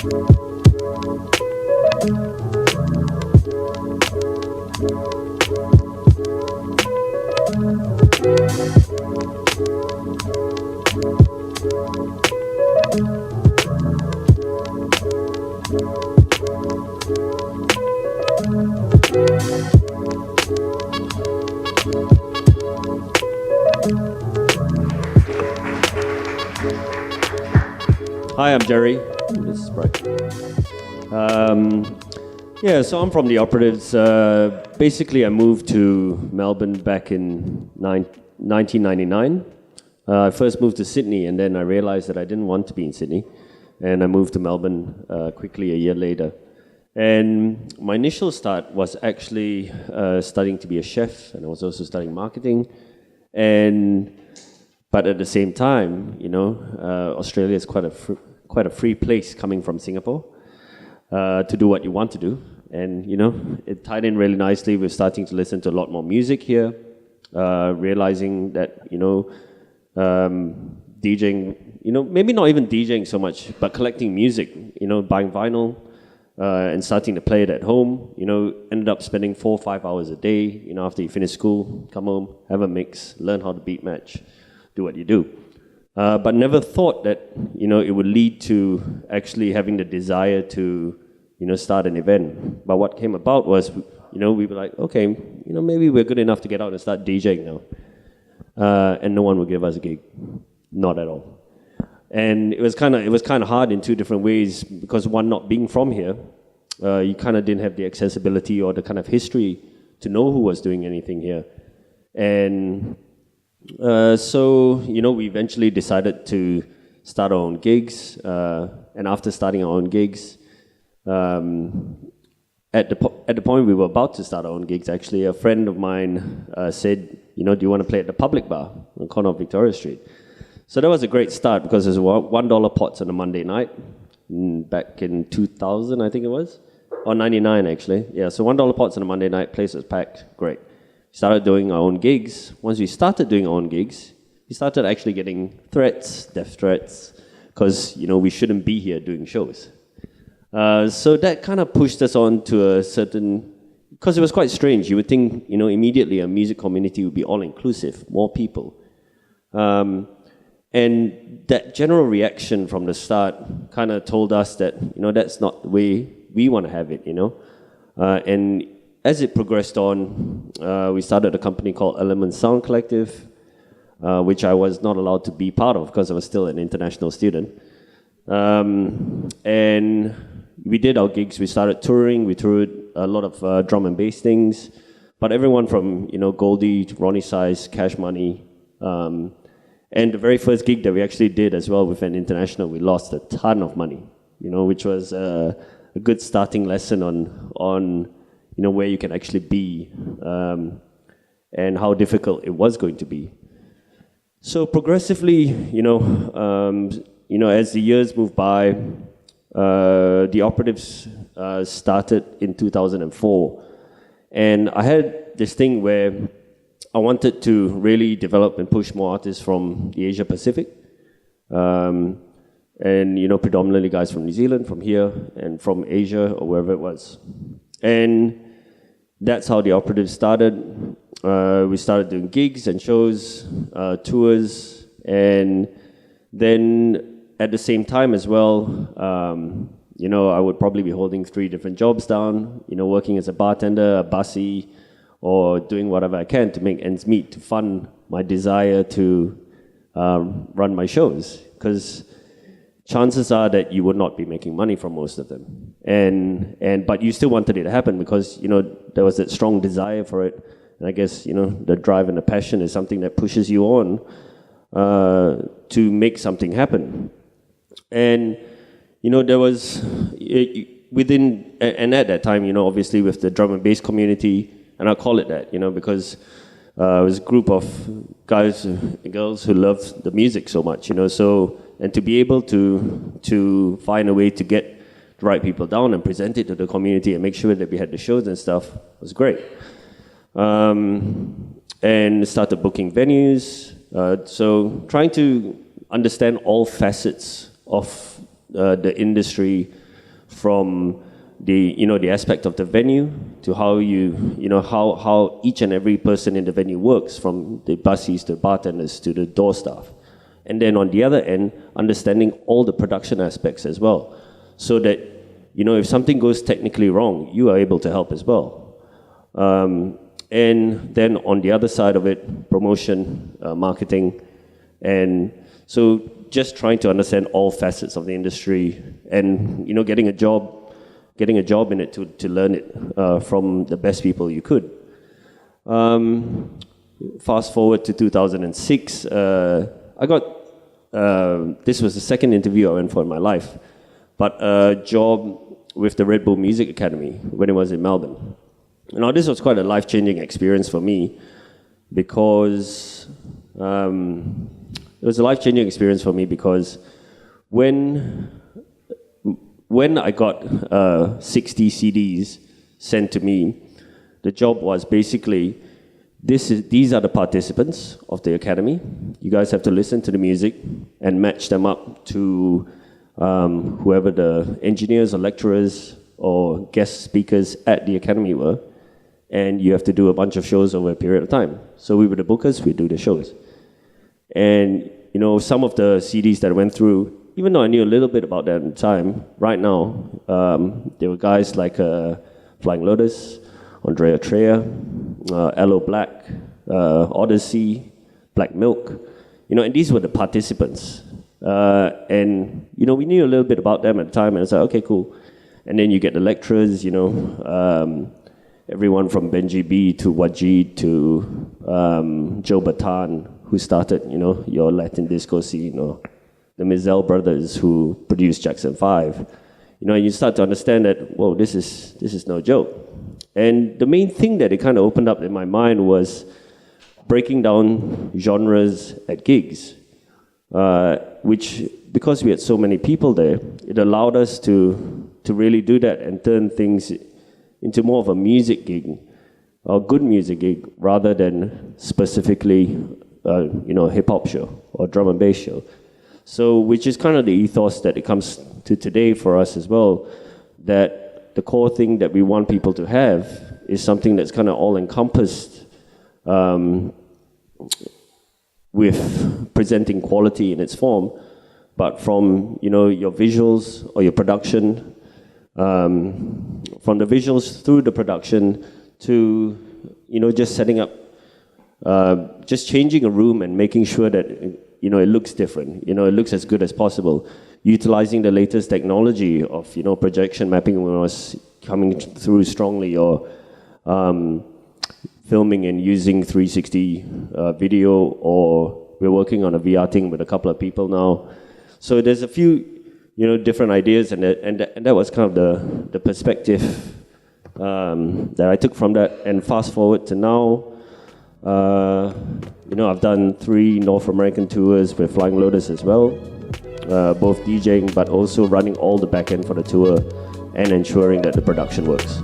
Hi, I'm Jerry. This is Bright. So I'm from the Operatives. Basically, I moved to Melbourne back in 1999. I first moved to Sydney, and then I realized that I didn't want to be in Sydney, and I moved to Melbourne quickly a year later. And my initial start was actually studying to be a chef, and I was also studying marketing. But at the same time, Australia is quite a free place coming from Singapore to do what you want to do. And, it tied in really nicely. We're starting to listen to a lot more music here, realizing that, DJing, maybe not even DJing so much, but collecting music, buying vinyl and starting to play it at home, ended up spending 4 or 5 hours a day, after you finish school, come home, have a mix, learn how to beat match, do what you do. But never thought that, it would lead to actually having the desire to, start an event. But what came about was, we were like, okay, maybe we're good enough to get out and start DJing now. And no one would give us a gig. Not at all. And it was kind of hard in two different ways, because one, not being from here, you kind of didn't have the accessibility or the kind of history to know who was doing anything here. And so, we eventually decided to start our own gigs. And after starting our own gigs, at the point we were about to start our own gigs, actually, a friend of mine said, do you want to play at the public bar on the corner of Victoria Street? So that was a great start, because there's $1 pots on a Monday night, back in 2000, I think it was, or 99 actually. Yeah, so $1 pots on a Monday night, place was packed, great. Started doing our own gigs. Once we started doing our own gigs, we started actually getting threats, death threats, because, we shouldn't be here doing shows. So that kind of pushed us on to a certain, because it was quite strange. You would think, immediately a music community would be all-inclusive, more people. And that general reaction from the start kind of told us that, that's not the way we want to have it, And as it progressed on, we started a company called Element Sound Collective, which I was not allowed to be part of because I was still an international student. And we did our gigs. We started touring. We toured a lot of drum and bass things. But everyone from, Goldie, to Ronnie Size, Cash Money, and the very first gig that we actually did as well with an international, we lost a ton of money, which was a good starting lesson on where you can actually be and how difficult it was going to be. So progressively, as the years moved by, the Operatives started in 2004. And I had this thing where I wanted to really develop and push more artists from the Asia Pacific. And, predominantly guys from New Zealand, from here, and from Asia, or wherever it was. And that's how the Operatives started. We started doing gigs and shows, tours, and then at the same time as well, I would probably be holding 3 different jobs down, working as a bartender, a bussy, or doing whatever I can to make ends meet, to fund my desire to run my shows. Because chances are that you would not be making money from most of them. But you still wanted it to happen because, there was that strong desire for it. And I guess, the drive and the passion is something that pushes you on to make something happen. And, there was, within, and at that time, obviously with the drum and bass community, and I'll call it that, because it was a group of guys and girls who loved the music so much, so, and to be able to find a way to get the right people down and present it to the community and make sure that we had the shows and stuff was great. And started booking venues, so trying to understand all facets of the industry from the aspect of the venue to how how each and every person in the venue works, from the bussies to bartenders to the door staff. And then on the other end, understanding all the production aspects as well, so that if something goes technically wrong, you are able to help as well. And then on the other side of it, promotion, marketing, and so just trying to understand all facets of the industry, and getting a job in it to learn it from the best people you could. Fast forward to 2006, I got this was the second interview I went for in my life, but a job with the Red Bull Music Academy when it was in Melbourne. Now this was quite a life-changing experience for me, because it was a life-changing experience for me because when I got 60 CDs sent to me, the job was basically, these are the participants of the academy. You guys have to listen to the music and match them up to whoever the engineers or lecturers or guest speakers at the academy were, and you have to do a bunch of shows over a period of time. So we were the bookers, we do the shows. And some of the CDs that I went through, even though I knew a little bit about that at the time, right now, there were guys like Flying Lotus, Andrea Treya, Aloe Black, Odyssey, Black Milk, and these were the participants. And we knew a little bit about them at the time, and it's like, okay, cool. And then you get the lecturers, everyone from Benji B to Wajid to Joe Batan, who started, your Latin disco scene, or the Mizell brothers who produced Jackson 5. And you start to understand that, whoa, this is no joke. And the main thing that it kind of opened up in my mind was breaking down genres at gigs, which, because we had so many people there, it allowed us to really do that and turn things into more of a music gig, or good music gig, rather than specifically a hip-hop show or drum and bass show. So, which is kind of the ethos that it comes to today for us as well, that the core thing that we want people to have is something that's kind of all-encompassed, with presenting quality in its form, but from your visuals or your production, from the visuals through the production to just setting up, just changing a room and making sure that it looks different, it looks as good as possible, utilizing the latest technology of projection mapping when it was coming through strongly, or filming and using 360 video, or we're working on a VR thing with a couple of people now. So there's a few different ideas, and that was kind of the perspective that I took from that. And fast forward to now, I've done 3 North American tours with Flying Lotus as well, both DJing but also running all the back end for the tour and ensuring that the production works.